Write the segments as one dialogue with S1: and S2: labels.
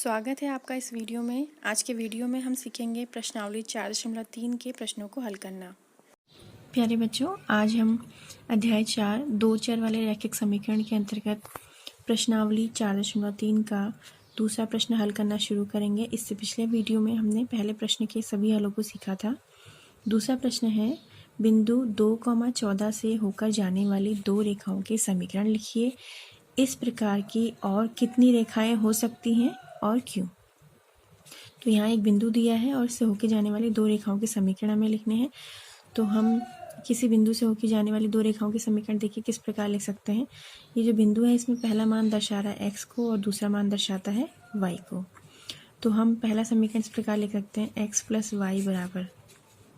S1: स्वागत है आपका इस वीडियो में। आज के वीडियो में हम सीखेंगे प्रश्नावली 4.3 के प्रश्नों को हल करना। प्यारे बच्चों, आज हम अध्याय 4 दो चर वाले रैखिक समीकरण के अंतर्गत प्रश्नावली 4.3 का दूसरा प्रश्न हल करना शुरू करेंगे। इससे पिछले वीडियो में हमने पहले प्रश्न के सभी हलों को सीखा था। दूसरा प्रश्न है, बिंदु 2,14 से होकर जाने वाली दो रेखाओं के समीकरण लिखिए। इस प्रकार की और कितनी रेखाएं हो सकती हैं और क्यों? तो यहाँ एक बिंदु दिया है और इससे होके जाने वाली दो रेखाओं के समीकरण हमें लिखने हैं। तो हम किसी बिंदु से होके जाने वाली दो रेखाओं के समीकरण देखिए किस प्रकार लिख सकते हैं। ये जो बिंदु है इसमें पहला मान दर्शा रहा है x को और दूसरा मान दर्शाता है y को। तो हम पहला समीकरण इस प्रकार लिख सकते हैं x + y बराबर,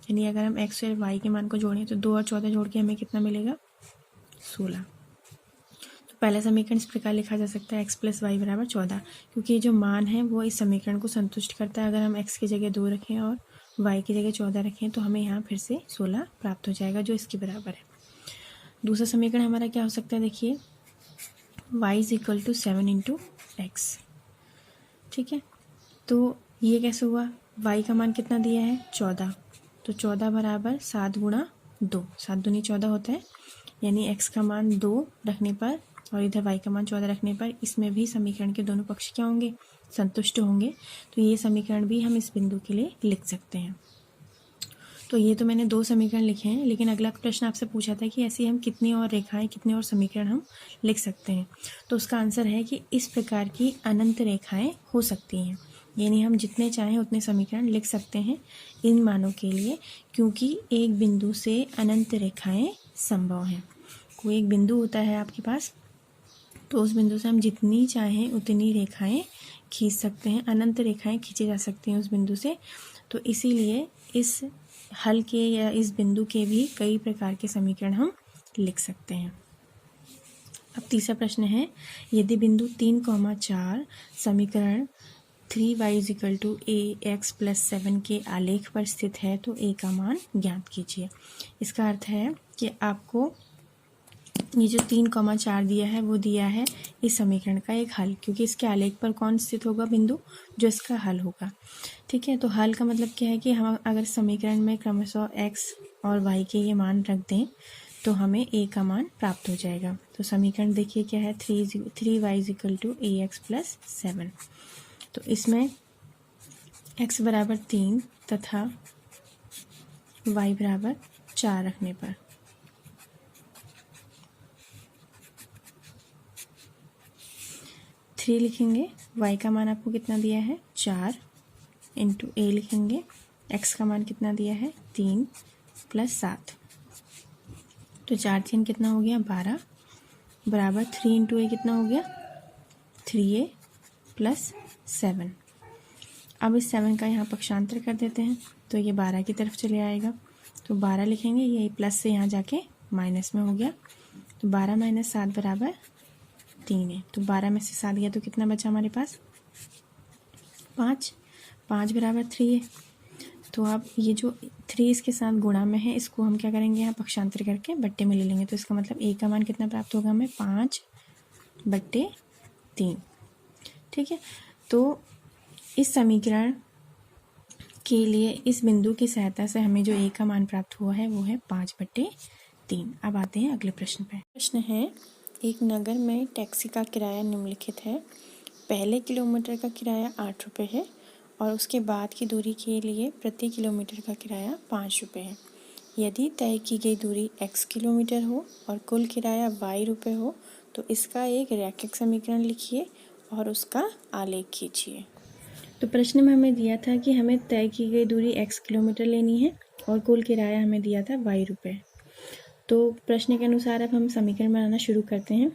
S1: यानी अगर हम x और y के मान को जोड़ें तो 2 और 14 जोड़ के हमें कितना मिलेगा? 16। पहला समीकरण इस प्रकार लिखा जा सकता है x + y बराबर 14, क्योंकि जो मान है वो इस समीकरण को संतुष्ट करता है। अगर हम x की जगह 2 रखें और y की जगह 14 रखें तो हमें यहाँ फिर से 16 प्राप्त हो जाएगा, जो इसके बराबर है। दूसरा समीकरण हमारा क्या हो सकता है? देखिए, y = 7 × x। ठीक है, तो ये कैसे हुआ? y का मान कितना दिया है? 14। तो 14 बराबर 7 × 2, 7 दूनी 14 होता है, यानी x का मान 2 रखने पर और इधर y का मान 14 रखने पर इसमें भी समीकरण के दोनों पक्ष क्या होंगे? संतुष्ट होंगे। तो ये समीकरण भी हम इस बिंदु के लिए लिख सकते हैं। तो ये तो मैंने दो समीकरण लिखे हैं, लेकिन अगला प्रश्न आपसे पूछा था कि ऐसी हम कितनी और रेखाएं, कितने और समीकरण हम लिख सकते हैं। तो उसका आंसर है कि इस प्रकार की अनंत रेखाएं हो सकती हैं, यानी हम जितने चाहें उतने समीकरण लिख सकते हैं इन मानों के लिए, क्योंकि एक बिंदु से अनंत रेखाएं संभव हैं। कोई एक बिंदु होता है आपके पास, तो उस बिंदु से हम जितनी चाहें उतनी रेखाएं खींच सकते हैं, अनंत रेखाएं खींची जा सकती हैं उस बिंदु से। तो इसीलिए इस हल के या इस बिंदु के भी कई प्रकार के समीकरण हम लिख सकते हैं। अब तीसरा प्रश्न है, यदि बिंदु 3,4 समीकरण 3y = ax + 7 के आलेख पर स्थित है तो a का मान ज्ञात कीजिए। इसका अर्थ है कि आपको ये जो 3,4 दिया है वो दिया है इस समीकरण का एक हल, क्योंकि इसके आलेख पर कौन स्थित होगा? बिंदु जो इसका हल होगा। ठीक है, तो हल का मतलब क्या है कि हम अगर समीकरण में क्रमशः x और y के ये मान रख दें तो हमें a का मान प्राप्त हो जाएगा। तो समीकरण देखिए क्या है, 3y = ax + 7। तो इसमें x बराबर 3 तथा y बराबर 4 रखने पर 3 लिखेंगे, y का मान आपको कितना दिया है? 4 × a लिखेंगे, x का मान कितना दिया है? 3 + 7। तो 4 3 कितना हो गया? 12 बराबर 3 × a कितना हो गया? 3a + 7। अब इस 7 का यहाँ पक्षांतर कर देते हैं तो ये 12 की तरफ चले आएगा। तो 12 लिखेंगे, ये प्लस से यहाँ जाके माइनस में हो गया। तो 12 - 7 बराबर 3 है। तो 12 में से 7 गया तो कितना बचा हमारे पास? 5। 5 बराबर 3 है। तो अब ये जो 3 इसके साथ गुणा में है, इसको हम क्या करेंगे? यहाँ पक्षांतर करके बट्टे में ले लेंगे। तो इसका मतलब a का मान कितना प्राप्त होगा हमें? 5/3। ठीक है, तो इस समीकरण के लिए इस बिंदु की सहायता से हमें जो a का मान प्राप्त हुआ है वो है 5/3। अब आते हैं अगले प्रश्न पे। प्रश्न है, एक नगर में टैक्सी का किराया निम्नलिखित है। पहले किलोमीटर का किराया 8 रुपये है और उसके बाद की दूरी के लिए प्रति किलोमीटर का किराया 5 रुपये है। यदि तय की गई दूरी x किलोमीटर हो और कुल किराया y रुपये हो तो इसका एक रैखिक समीकरण लिखिए और उसका आलेख खींचिए। तो प्रश्न में हमें दिया था कि हमें तय की गई दूरी x किलोमीटर लेनी है और कुल किराया हमें दिया था y रुपये। तो प्रश्न के अनुसार अब हम समीकरण बनाना शुरू करते हैं।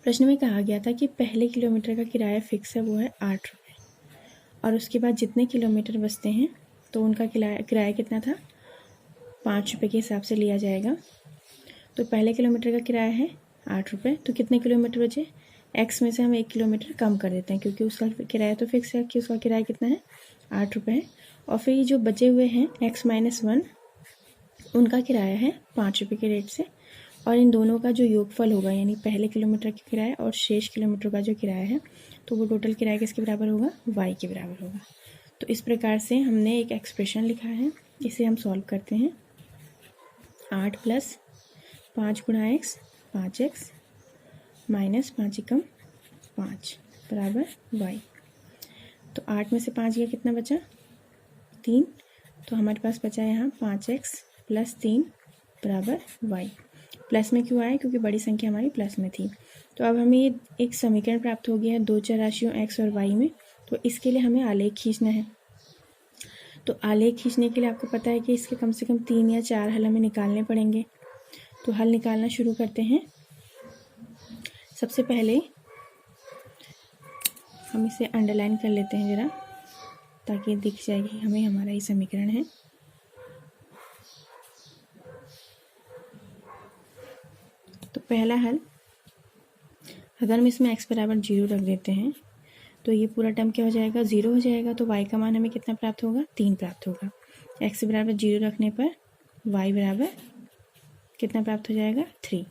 S1: प्रश्न में कहा गया था कि पहले किलोमीटर का किराया फिक्स है, वो है 8 रुपये, और उसके बाद जितने किलोमीटर बचते हैं तो उनका किराया कितना था? 5 रुपये के हिसाब से लिया जाएगा। तो पहले किलोमीटर का किराया है 8 रुपये, तो कितने किलोमीटर बचे? x में से हम 1 किलोमीटर कम कर देते हैं, क्योंकि उसका किराया तो फिक्स है कि उसका किराया कितना है? 8 रुपये है। और फिर जो बचे हुए हैं x - 1, उनका किराया है 5 रुपये के रेट से, और इन दोनों का जो योगफल होगा यानी पहले किलोमीटर की किराया और शेष किलोमीटर का जो किराया है तो वो टोटल किराया किसके बराबर होगा, y के बराबर होगा। तो इस प्रकार से हमने एक एक्सप्रेशन लिखा है, इसे हम सॉल्व करते हैं। 8 + 5 × x 5x माइनस 5 × 5 बराबर y। तो 8 में से 5 गया, कितना बचा, 3। तो हमारे पास बचा यहाँ 5x + 3 बराबर y। प्लस में क्यों आया, क्योंकि बड़ी संख्या हमारी प्लस में थी। तो अब हमें ये एक समीकरण प्राप्त हो गया है दो चर राशियों x और y में। तो इसके लिए हमें आलेख खींचना है। तो आलेख खींचने के लिए आपको पता है कि इसके कम से कम 3 या 4 हल हमें निकालने पड़ेंगे। तो हल निकालना शुरू करते हैं। सबसे पहले हम इसे अंडरलाइन कर लेते हैं ज़रा, ताकि दिख जाए कि हमें हमारा ये समीकरण है। तो पहला हल, अगर हम इसमें x बराबर 0 रख देते हैं तो ये पूरा टर्म क्या हो जाएगा, 0 हो जाएगा। तो y का मान हमें कितना प्राप्त होगा, 3 प्राप्त होगा। x बराबर 0 रखने पर y बराबर कितना प्राप्त हो जाएगा, 3।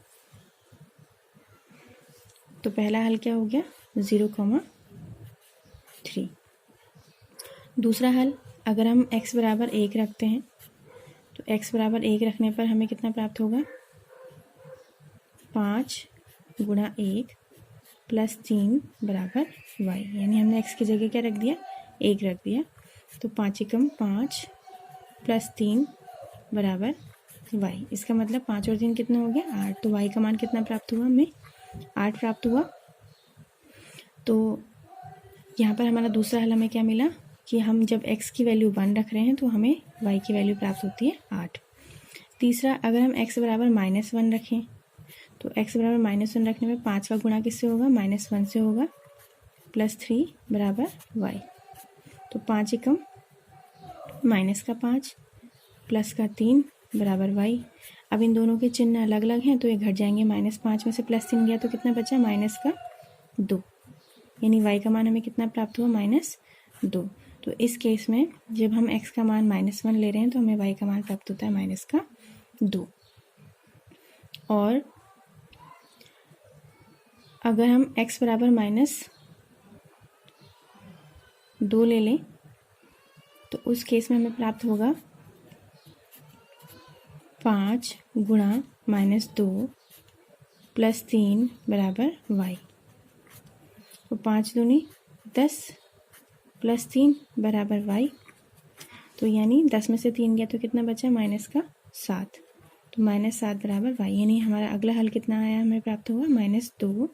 S1: तो पहला हल क्या हो गया, 0,3। दूसरा हल, अगर हम x बराबर 1 रखते हैं तो x बराबर 1 रखने पर हमें कितना प्राप्त होगा, 5 × 1 + 3 बराबर y। यानी हमने x की जगह क्या रख दिया, 1 रख दिया। तो 5 × 5 + 3 बराबर y। इसका मतलब 5 और 3 कितना हो गया, 8। तो y का मान कितना प्राप्त हुआ, हमें 8 प्राप्त हुआ। तो यहाँ पर हमारा दूसरा हल हमें क्या मिला कि हम जब x की वैल्यू 1 रख रहे हैं तो हमें y की वैल्यू प्राप्त होती है 8। तीसरा, अगर हम x बराबर -1 रखें तो x बराबर -1 रखने में 5 का गुणा किससे होगा, -1 से होगा, +3 बराबर y। तो 5 × -5 +3 बराबर y। अब इन दोनों के चिन्ह अलग अलग हैं तो ये घट जाएंगे। -5 में से +3 गया तो कितना बचा, -2। यानी y का मान हमें कितना प्राप्त हुआ, -2। तो इस केस में जब हम x का मान -1 ले रहे हैं तो हमें y का मान प्राप्त होता है -2। और अगर हम x बराबर -2 ले लें तो उस केस में हमें प्राप्त होगा 5 × -2 + 3 बराबर y। तो 5 दूनी 10 + 3 बराबर y। तो यानी 10 में से 3 गया तो कितना बचा, -7। तो -7 बराबर y। यानी हमारा अगला हल कितना आया, हमें प्राप्त हुआ -2,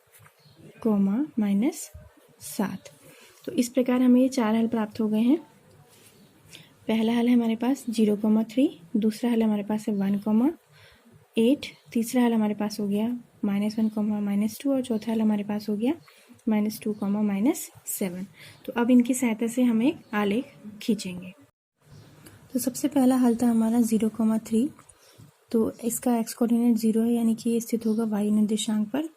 S1: -7। तो इस प्रकार हमें ये 4 हल प्राप्त हो गए हैं। पहला हल है हमारे पास 0,3, दूसरा हल हमारे पास है 1,8, तीसरा हल हमारे पास हो गया -1, -2 और चौथा हल हमारे पास हो गया -2, -7। तो अब इनकी सहायता से हम एक आलेख खींचेंगे। तो सबसे पहला हल था हमारा 0,3। तो इसका x कोऑर्डिनेट 0 है, यानी कि ये स्थित होगा y निर्देशांक पर,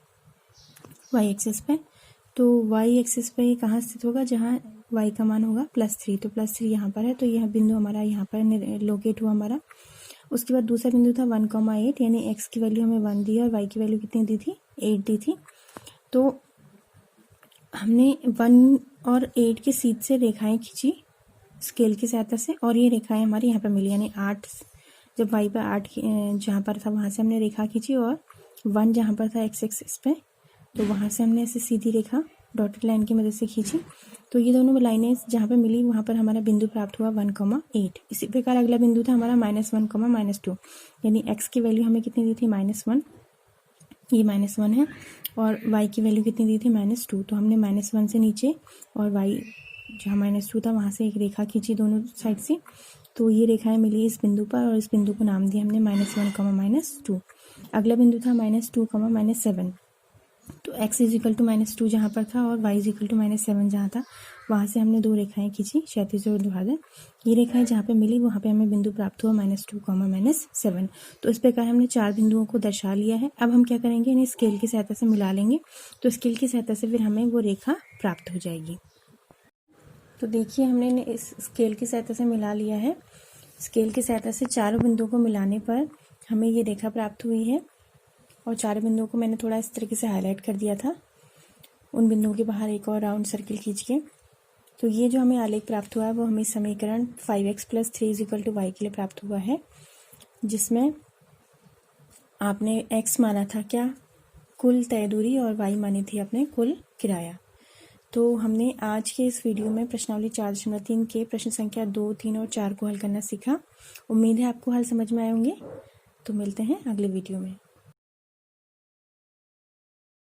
S1: y एक्सिस पे। तो y एक्सिस पे ये कहाँ स्थित होगा, जहाँ y का मान होगा +3। तो +3 यहाँ पर है, तो यह बिंदु हमारा यहाँ पर लोकेट हुआ हमारा। उसके बाद दूसरा बिंदु था 1,8, यानी x की वैल्यू हमें 1 दी और y की वैल्यू कितनी दी थी, 8 दी थी। तो हमने 1 और 8 के सीध से रेखाएं खींची स्केल की सहायता से, और ये रेखाएं हमारी यहाँ पर मिली। यानी 8, जब y पर 8 जहाँ पर था वहाँ से हमने रेखा खींची, और 1 जहाँ पर था x एक्सिस पे तो वहाँ से हमने ऐसे सीधी रेखा डॉटेड लाइन की मदद से खींची। तो ये दोनों लाइनें जहाँ पर मिली वहाँ पर हमारा बिंदु प्राप्त हुआ 1,8। इसी प्रकार अगला बिंदु था हमारा -1, -2, यानी x की वैल्यू हमें कितनी दी थी, -1, ये -1 है, और y की वैल्यू कितनी दी थी, -2। तो हमने -1 से नीचे और y जहाँ -2 था वहाँ से एक रेखा खींची दोनों साइड से। तो ये रेखाएं मिली इस बिंदु पर, और इस बिंदु को नाम दिया हमने -1, -2। अगला बिंदु था -2, -7। तो x = -2 जहाँ पर था और y = -7 जहाँ था, वहाँ से हमने दो रेखाएं खींची, क्षैतिज और ऊर्ध्वाधर। ये रेखाएं जहाँ पे मिली वहाँ पे हमें बिंदु प्राप्त हुआ -2, -7। तो इस प्रकार हमने 4 बिंदुओं को दर्शा लिया है। अब हम क्या करेंगे, इन्हें स्केल की सहायता से मिला लेंगे। तो स्केल की सहायता से फिर हमें वो रेखा प्राप्त हो जाएगी। तो देखिए हमने इन्हें इस स्केल की सहायता से मिला लिया है। स्केल की सहायता से चारों बिंदुओं को मिलाने पर हमें ये रेखा प्राप्त हुई है। और चारों बिंदुओं को मैंने थोड़ा इस तरीके से हाईलाइट कर दिया था, उन बिंदुओं के बाहर एक और राउंड सर्किल खींच के। तो ये जो हमें आलेख प्राप्त हुआ है वो हमें समीकरण 5x + 3 = y के लिए प्राप्त हुआ है, जिसमें आपने x माना था क्या, कुल तय दूरी, और y मानी थी अपने कुल किराया। तो हमने आज के इस वीडियो में प्रश्नावली 4.3 के प्रश्न संख्या 2, 3 और 4 को हल करना सीखा। उम्मीद है आपको हल समझ में आए होंगे। तो मिलते हैं अगले वीडियो में।